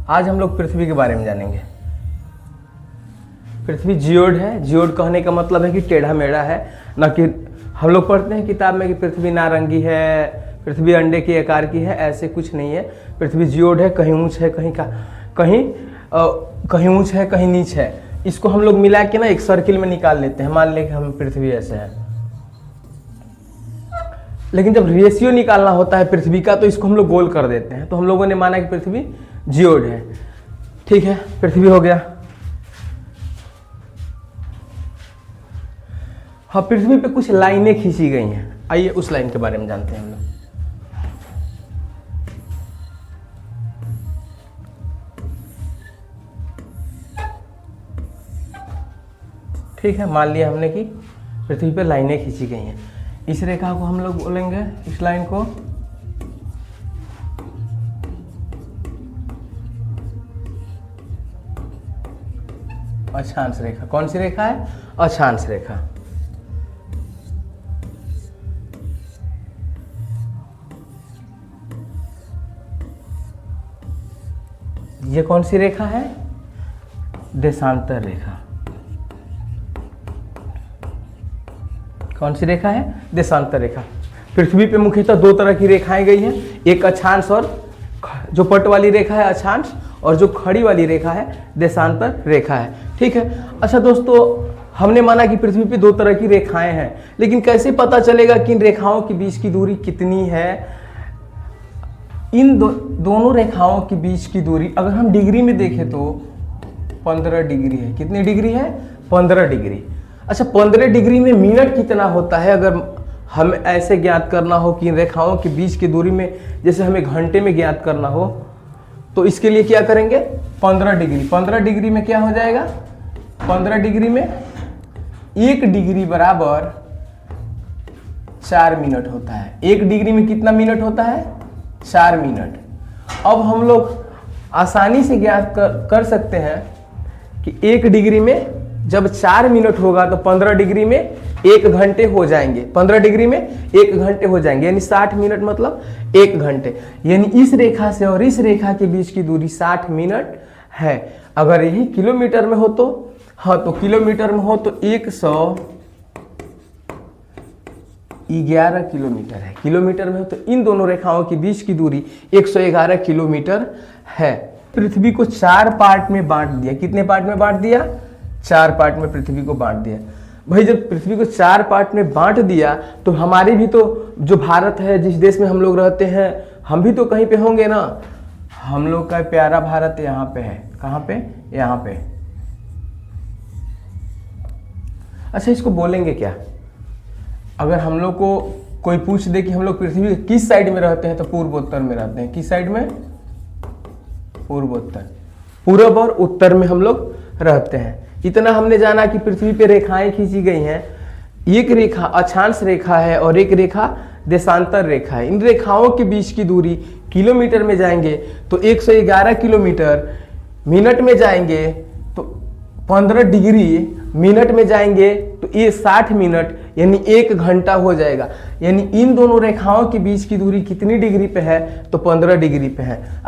आज हम लोग पृथ्वी के बारे में जानेंगे। पृथ्वी जियोड है। जियोड कहने का मतलब है कि टेढ़ा मेढ़ा है, ना कि हम लोग पढ़ते हैं किताब में कि पृथ्वी नारंगी है, पृथ्वी अंडे के आकार की है, ऐसे कुछ नहीं है। पृथ्वी जियोड है, कहीं ऊंच है, कहीं ऊंच है, कहीं नीच है। इसको हम लोग मिला के ना एक सर्किल में निकाल लेते हैं। मान लें कि हम पृथ्वी ऐसे है, लेकिन जब रेशियो निकालना होता है पृथ्वी का तो इसको हम लोग गोल कर देते हैं। तो हम लोगों ने माना कि पृथ्वी जियोड है। ठीक है, पृथ्वी हो गया। हाँ, पृथ्वी पे कुछ लाइनें खींची गई हैं। आइए उस लाइन के बारे में जानते हैं हम लोग। ठीक है, मान लिया हमने कि पृथ्वी पे लाइनें खींची गई हैं। इस रेखा को हम लोग बोलेंगे, इस लाइन को अक्षांश रेखा। कौन सी रेखा है? अक्षांश रेखा। ये कौन सी रेखा है? देशांतर रेखा। कौन सी रेखा है? देशांतर रेखा। पृथ्वी पे मुख्यतः दो तरह की रेखाएं गई हैं, एक अक्षांश और जो पट वाली रेखा है अक्षांश, और जो खड़ी वाली रेखा है देशांतर रेखा है। ठीक है। अच्छा दोस्तों, हमने माना कि पृथ्वी पे दो तरह की रेखाएं हैं, लेकिन कैसे पता चलेगा कि इन रेखाओं के बीच की दूरी कितनी है? इन दोनों रेखाओं के बीच की दूरी अगर हम डिग्री में देखें तो 15 डिग्री है। कितनी डिग्री है? 15 डिग्री। अच्छा, 15 डिग्री में मिनट कितना होता है? अगर हम ऐसे ज्ञात करना हो कि इन रेखाओं के बीच की दूरी में, जैसे हमें घंटे में ज्ञात करना हो, तो इसके लिए क्या करेंगे? 15 डिग्री। 15 डिग्री में क्या हो जाएगा? 15 डिग्री में 1 डिग्री बराबर 4 मिनट होता है। 1 डिग्री में कितना मिनट होता है? 4 मिनट। अब हम लोग आसानी से ज्ञात कर सकते हैं कि 1 डिग्री में जब 4 मिनट होगा तो 15 डिग्री में 1 घंटे हो जाएंगे। 15 डिग्री में 1 घंटे हो जाएंगे, यानी 60 मिनट मतलब 1 घंटे। यानी इस रेखा से और इस रेखा के बीच की दूरी 60 मिनट है। अगर यही किलोमीटर में हो तो, हाँ, तो किलोमीटर में हो तो 111 किलोमीटर है। किलोमीटर में हो तो इन दोनों रेखाओं के बीच की दूरी 111 किलोमीटर है। पृथ्वी को 4 पार्ट में बांट दिया। कितने पार्ट में बांट दिया? 4 पार्ट में पृथ्वी को बांट दिया। भाई, जब पृथ्वी को 4 पार्ट में बांट दिया तो हमारे भी तो जो भारत है, जिस देश में हम लोग रहते हैं, हम भी तो कहीं पे होंगे ना। हम लोग का प्यारा भारत यहाँ पे है। कहाँ पे? यहाँ पे। अच्छा, इसको बोलेंगे क्या? अगर हम लोग को कोई पूछ दे कि हम लोग पृथ्वी के किस साइड में रहते हैं, तो पूर्वोत्तर में रहते हैं। किस साइड में? पूर्वोत्तर। पूर्व और उत्तर में हम लोग रहते हैं। इतना हमने जाना कि पृथ्वी पे रेखाएं खींची गई हैं। एक रेखा अक्षांश रेखा है और एक रेखा देशांतर रेखा है। इन रेखाओं के बीच की दूरी किलोमीटर में जाएंगे तो 111 किलोमीटर, मिनट में जाएंगे तो 15 डिग्री, मिनट में जाएंगे तो ये 60 मिनट, यानी 1 घंटा हो जाएगा। यानी इन दोनों रेखाओं के बीच की दूरी कितनी डिग्री पे है? तो 15 डिग्री पे है।